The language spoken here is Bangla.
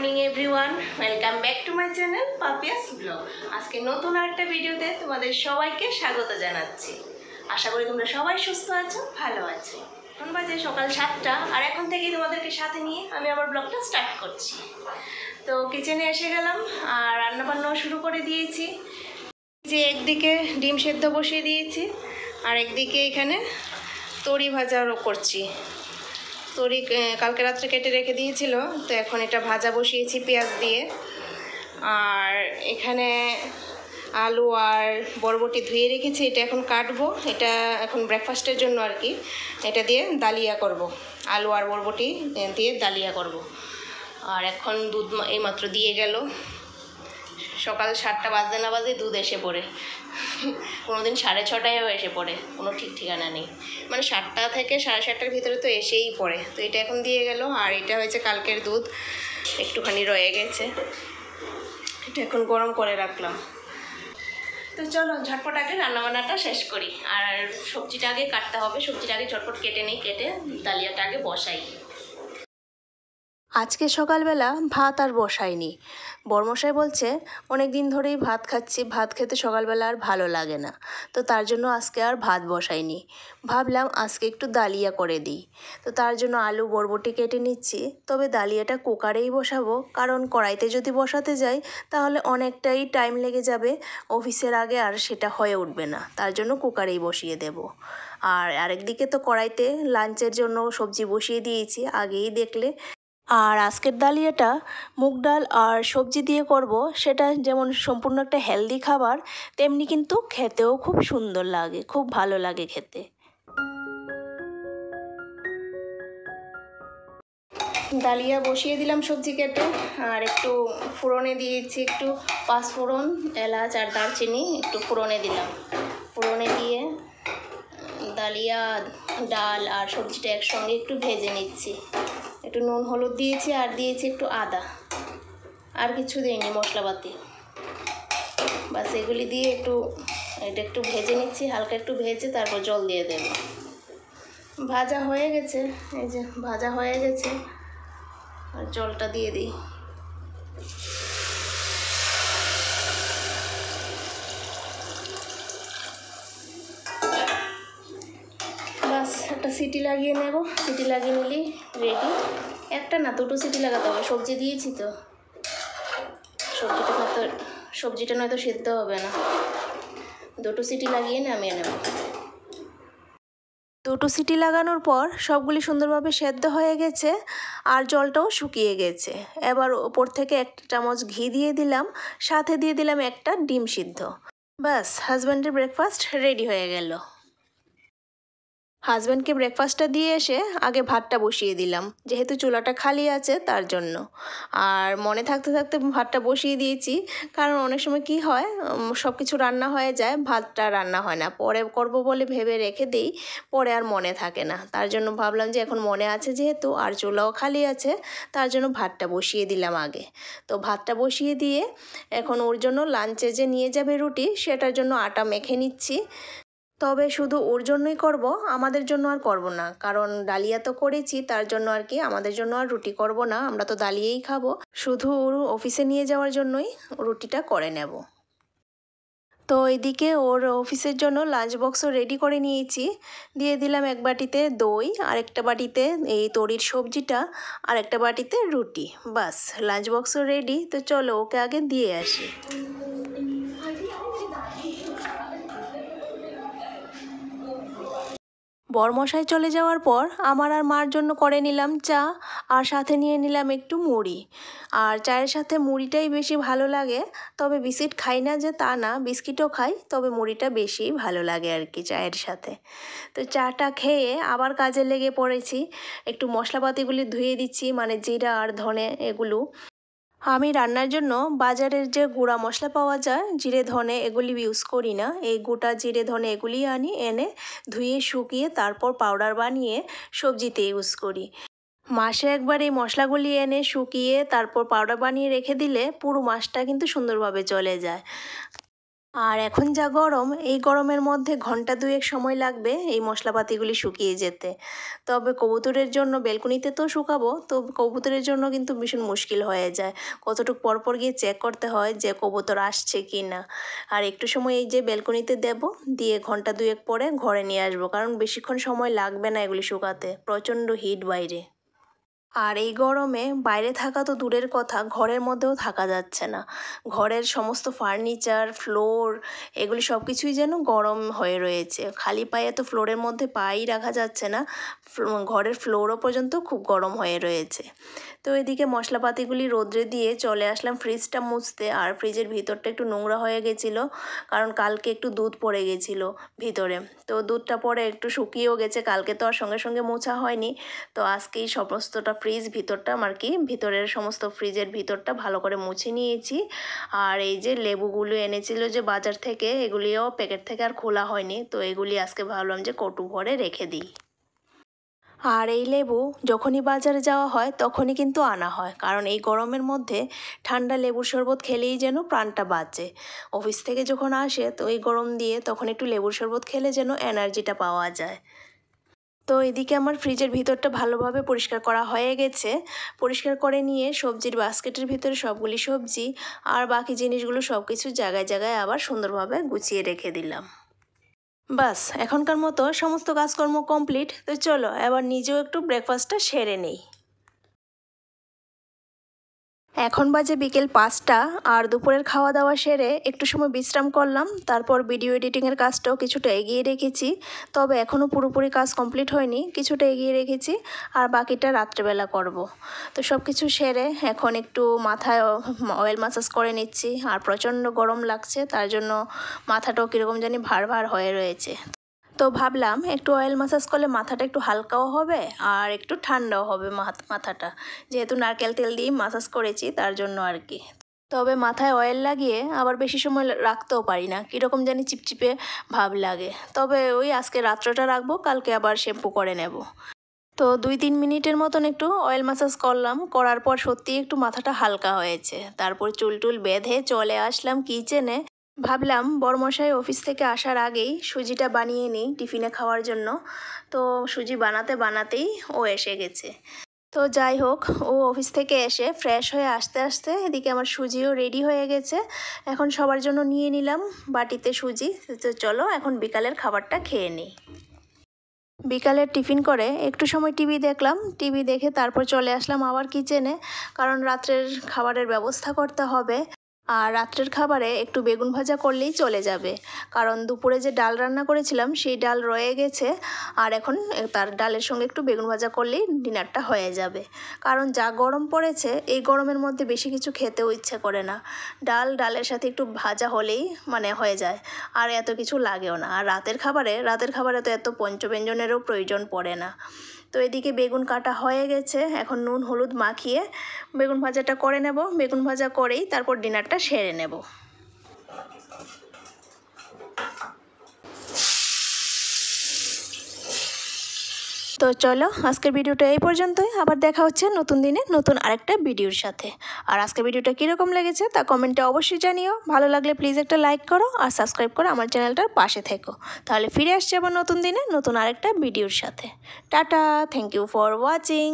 Morning everyone, welcome back to my channel Papiya's blog. আজকে নতুন আরেকটা ভিডিওতে তোমাদের সবাইকে স্বাগত জানাচ্ছি। আশা করি তোমরা সবাই সুস্থ আছো, ভালো আছো। এখন বাজে সকাল 7টা, আর এখন থেকেই তোমাদেরকে সাথে নিয়ে আমি আমার ব্লগটা স্টার্ট করছি। তো কিচেনে এসে গেলাম আর রান্নাবান্নাও শুরু করে দিয়েছি। যে একদিকে ডিম সেদ্ধ বসিয়ে দিয়েছি, আর একদিকে এখানে তরি ভাজাও করছি। তরি কালকে রাত্রে কেটে রেখে দিয়েছিল, তো এখন এটা ভাজা বসিয়েছি পেঁয়াজ দিয়ে। আর এখানে আলু আর বরবটি ধুয়ে রেখেছি, এটা এখন কাটবো। এটা এখন ব্রেকফাস্টের জন্য আর কি, এটা দিয়ে ডালিয়া করব। আলু আর বরবটি দিয়ে ডালিয়া করব। আর এখন দুধ এইমাত্র দিয়ে গেল। সকাল 7টা বাজতে না বাজে দুধ এসে পড়ে, কোনোদিন 6:30টায়ও এসে পড়ে, কোনো ঠিক ঠিকানা নেই। মানে 7টা থেকে 7:30টার ভিতরে তো এসেই পড়ে। তো এটা এখন দিয়ে গেল। আর এটা হয়েছে কালকের দুধ, একটুখানি রয়ে গেছে, এটা এখন গরম করে রাখলাম। তো চলো ঝটপট আগে রান্নাবান্নাটা শেষ করি। আর সবজিটা আগে কাটতে হবে, সবজিটা আগে ঝটপট কেটে নিই, কেটে ডালিয়াটা আগে বসাই। আজকে সকালবেলা ভাত আর বসাইনি। বরমশাই বলছে অনেক দিন ধরেই ভাত খাচ্ছি, ভাত খেতে সকালবেলা আর ভালো লাগে না, তো তার জন্য আজকে আর ভাত বসাইনি। ভাবলাম আজকে একটু ডালিয়া করে দিই। তো তার জন্য আলু বরবটি কেটে নিচ্ছি। তবে ডালিয়াটা কুকারেই বসাবো, কারণ কড়াইতে যদি বসাতে যাই তাহলে অনেকটাই টাইম লেগে যাবে অফিসের আগে, আর সেটা হয়ে উঠবে না। তার জন্য কুকারেই বসিয়ে দেব। আর আরেকদিকে তো কড়াইতে লাঞ্চের জন্য সবজি বসিয়ে দিয়েছি, আগেই দেখলে। আর আজকের ডালিয়াটা মুগ ডাল আর সবজি দিয়ে করব। সেটা যেমন সম্পূর্ণ একটা হেলদি খাবার, তেমনি কিন্তু খেতেও খুব সুন্দর লাগে, খুব ভালো লাগে খেতে। ডালিয়া বসিয়ে দিলাম সবজি কেটে, আর একটু ফোড়নে দিয়েছি, একটু পাঁচফোড়ন, এলাচ আর দারচিনি একটু ফোড়নে দিলাম। ফোড়নে দিয়ে ডালিয়া, ডাল আর সবজিটা একসঙ্গে একটু ভেজে নিচ্ছি। একটু নুন হলুদ দিয়েছি, আর দিয়েছি একটু আদা, আর কিছু দিইনি মশলাপাতি। বাস এগুলি দিয়ে এটা একটু ভেজে নিচ্ছি, হালকা একটু ভেজে তারপর জল দিয়ে দেব। ভাজা হয়ে গেছে, এই যে ভাজা হয়ে গেছে। আর জলটা দিয়ে দিই। বাস একটা সিটি লাগিয়ে নেব, সিটি লাগিয়ে নিলেই রেডি। একটা না, দুটো সিটি লাগাতে হবে, সবজি দিয়েছি তো। সবজিটা নয়তো সেদ্ধ হবে না। দুটো সিটি লাগিয়ে নামিয়ে নেব। দুটো সিটি লাগানোর পর সবগুলি সুন্দরভাবে সেদ্ধ হয়ে গেছে, আর জলটাও শুকিয়ে গেছে। এবার ওপর থেকে 1 চামচ ঘি দিয়ে দিলাম, সাথে দিয়ে দিলাম একটা ডিম সিদ্ধ। ব্যাস হাজব্যান্ডের ব্রেকফাস্ট রেডি হয়ে গেল। হাজব্যান্ডকে ব্রেকফাস্টটা দিয়ে এসে আগে ভাতটা বসিয়ে দিলাম, যেহেতু চুলাটা খালি আছে তার জন্য। আর মনে থাকতে থাকতে ভাতটা বসিয়ে দিয়েছি, কারণ অনেক সময় কি হয়, সব কিছু রান্না হয়ে যায়, ভাতটা রান্না হয় না। পরে করব বলে ভেবে রেখে দিই, পরে আর মনে থাকে না। তার জন্য ভাবলাম যে এখন মনে আছে যেহেতু, আর চুলাও খালি আছে, তার জন্য ভাতটা বসিয়ে দিলাম আগে। তো ভাতটা বসিয়ে দিয়ে এখন ওর জন্য লাঞ্চে যে নিয়ে যাবে রুটি, সেটার জন্য আটা মেখে নিচ্ছি। তবে শুধু ওর জন্যই করব, আমাদের জন্য আর করব না, কারণ ডালিয়া তো করেছি, তার জন্য আর কি আমাদের জন্য আর রুটি করব না, আমরা তো ডালিয়াই খাবো। শুধু ওর অফিসে নিয়ে যাওয়ার জন্যই রুটিটা করে নেব। তো এদিকে ওর অফিসের জন্য লাঞ্চ বক্সও রেডি করে নিয়েছি। দিয়ে দিলাম এক বাটিতে দই, আর একটা বাটিতে এই তরির সবজিটা, আর একটা বাটিতে রুটি। বাস লাঞ্চ বক্সও রেডি। তো চলো ওকে আগে দিয়ে আসি। বরমশাই চলে যাওয়ার পর আমার আর মার জন্য করে নিলাম চা, আর সাথে নিয়ে নিলাম একটু মুড়ি। আর চায়ের সাথে মুড়িটাই বেশি ভালো লাগে। তবে বিস্কিট খাই না যে তা না, বিস্কিটও খাই, তবে মুড়িটা বেশি ভালো লাগে আর কি চায়ের সাথে। তো চাটা খেয়ে আবার কাজে লেগে পড়েছি। একটু মশলাপাতিগুলি ধুয়ে দিচ্ছি, মানে জিরা আর ধনে এগুলো। আমি রান্নার জন্য বাজারের যে গুঁড়া মশলা পাওয়া যায়, জিরে ধনে, এগুলি ইউজ করি না। এই গোটা জিরে ধনে এগুলি এনে ধুয়ে শুকিয়ে তারপর পাউডার বানিয়ে সবজিতে ইউজ করি। মাসে একবার এই মশলাগুলি এনে শুকিয়ে তারপর পাউডার বানিয়ে রেখে দিলে পুরো মাসটা কিন্তু সুন্দরভাবে চলে যায়। আর এখন যা গরম, এই গরমের মধ্যে ঘন্টা দুয়েক সময় লাগবে এই মশলাপাতিগুলি শুকিয়ে যেতে। তবে কবুতরের জন্য বেলকুনিতে তো শুকাবো, তো কবুতরের জন্য কিন্তু ভীষণ মুশকিল হয়ে যায়। কতটুকু পরপর গিয়ে চেক করতে হয় যে কবুতর আসছে কি না। আর একটু সময় এই যে বেলকুনিতে দেব, দিয়ে ঘন্টা দুয়েক পরে ঘরে নিয়ে আসবো, কারণ বেশিক্ষণ সময় লাগবে না এগুলি শুকাতে, প্রচণ্ড হিট বাইরে। আর এই গরমে বাইরে থাকা তো দূরের কথা, ঘরের মধ্যেও থাকা যাচ্ছে না। ঘরের সমস্ত ফার্নিচার, ফ্লোর, এগুলি সব কিছুই যেন গরম হয়ে রয়েছে। খালি পায়ে তো ফ্লোরের মধ্যে পাই রাখা যাচ্ছে না, ঘরের ফ্লোরও পর্যন্ত খুব গরম হয়ে রয়েছে। তো এদিকে মশলাপাতিগুলি রোদ্রে দিয়ে চলে আসলাম ফ্রিজটা মুছতে। আর ফ্রিজের ভিতরটা একটু নোংরা হয়ে গেছিলো, কারণ কালকে একটু দুধ পড়ে গেছিলো ভিতরে। তো দুধটা পরে একটু শুকিয়েও গেছে, কালকে তো আর সঙ্গে সঙ্গে মোছা হয়নি। তো আজকেই সমস্তটা ফ্রিজ ভিতরটা আর কি, ভিতরের সমস্ত ফ্রিজের ভিতরটা ভালো করে মুছে নিয়েছি। আর এই যে লেবুগুলো এনেছিল যে বাজার থেকে, এগুলিও প্যাকেট থেকে আর খোলা হয়নি, তো এগুলি আজকে ভাবলাম যে কটু ভরে রেখে দিই। আর এই লেবু যখনই বাজারে যাওয়া হয় তখনই কিন্তু আনা হয়, কারণ এই গরমের মধ্যে ঠান্ডা লেবুর শরবত খেলেই যেন প্রাণটা বাঁচে। অফিস থেকে যখন আসে তো এই গরম দিয়ে তখন একটু লেবুর শরবত খেলে যেন এনার্জিটা পাওয়া যায়। তো এদিকে আমার ফ্রিজের ভিতরটা ভালোভাবে পরিষ্কার করা হয়ে গেছে। পরিষ্কার করে নিয়ে সবজির বাস্কেটের ভিতরে সবগুলি সবজি আর বাকি জিনিসগুলো সব কিছু জায়গায় জায়গায় আবার সুন্দরভাবে গুছিয়ে রেখে দিলাম। বাস, এখনকার মতো সমস্ত কাজকর্ম কমপ্লিট। তো চলো এবার নিজেও একটু ব্রেকফাস্টটা সেরে নেই। এখন বাজে বিকেল 5টা, আর দুপুরের খাওয়া দাওয়া সেরে একটু সময় বিশ্রাম করলাম। তারপর ভিডিও এডিটিংয়ের কাজটাও কিছুটা এগিয়ে রেখেছি, তবে এখনও পুরোপুরি কাজ কমপ্লিট হয়নি, কিছুটা এগিয়ে রেখেছি, আর বাকিটা রাত্রেবেলা করব। তো সব কিছু সেরে এখন একটু মাথায় অয়েল ম্যাসাজ করে নিচ্ছি। আর প্রচণ্ড গরম লাগছে, তার জন্য মাথাটাও কীরকম জানি ভার ভার হয়ে রয়েছে। তো ভাবলাম একটু অয়েল ম্যাসাজ করলে মাথাটা একটু হালকাও হবে আর একটু ঠান্ডাও হবে মাথাটা, যেহেতু নারকেল তেল দিয়ে ম্যাসাজ করেছি তার জন্য আর কি। তবে মাথায় অয়েল লাগিয়ে আবার বেশি সময় রাখতেও পারি না, কীরকম জানি চিপচিপে ভাব লাগে। তবে ওই আজকে রাত্রটা রাখবো, কালকে আবার শ্যাম্পু করে নেব। তো 2-3 মিনিটের মতন একটু অয়েল ম্যাসাজ করলাম, করার পর সত্যিই একটু মাথাটা হালকা হয়েছে। তারপর চুল টুল বেঁধে চলে আসলাম কিচেনে। ভাবলাম বরমশাই অফিস থেকে আসার আগেই সুজিটা বানিয়ে নিই টিফিনে খাওয়ার জন্য। তো সুজি বানাতে বানাতেই ও এসে গেছে। তো যাই হোক, ও অফিস থেকে এসে ফ্রেশ হয়ে আসতে আসতে এদিকে আমার সুজিও রেডি হয়ে গেছে। এখন সবার জন্য নিয়ে নিলাম বাটিতে সুজি। তো চলো এখন বিকালের খাবারটা খেয়ে নিই। বিকালের টিফিন করে একটু সময় টিভি দেখলাম, টিভি দেখে তারপর চলে আসলাম আবার কিচেনে, কারণ রাত্রের খাবারের ব্যবস্থা করতে হবে। আর রাত্রের খাবারে একটু বেগুন ভাজা করলেই চলে যাবে, কারণ দুপুরে যে ডাল রান্না করেছিলাম সেই ডাল রয়ে গেছে। আর এখন তার ডালের সঙ্গে একটু বেগুন ভাজা করলেই ডিনারটা হয়ে যাবে। কারণ যা গরম পড়েছে, এই গরমের মধ্যে বেশি কিছু খেতেও ইচ্ছে করে না। ডালের সাথে একটু ভাজা হলেই মানে হয়ে যায়, আর এত কিছু লাগেও না। আর রাতের খাবারে তো এত পঞ্চব্যঞ্জনেরও প্রয়োজন পড়ে না। তো এদিকে বেগুন কাটা হয়ে গেছে, এখন নুন হলুদ মাখিয়ে বেগুন ভাজাটা করে নেব। বেগুন ভাজা করেই তারপর ডিনারটা সেরে নেব। তো চলো আজকের ভিডিওটা এই পর্যন্তই, আবার দেখা হচ্ছে নতুন দিনে নতুন আরেকটা ভিডিওর সাথে। আর আজকের ভিডিওটা কীরকম লেগেছে তা কমেন্টে অবশ্যই জানিও। ভালো লাগলে প্লিজ একটা লাইক করো আর সাবস্ক্রাইব করো আমার চ্যানেলটার পাশে থেকো। তাহলে ফিরে আসছি আবার নতুন দিনে নতুন আরেকটা ভিডিওর সাথে। Tata, thank you for watching.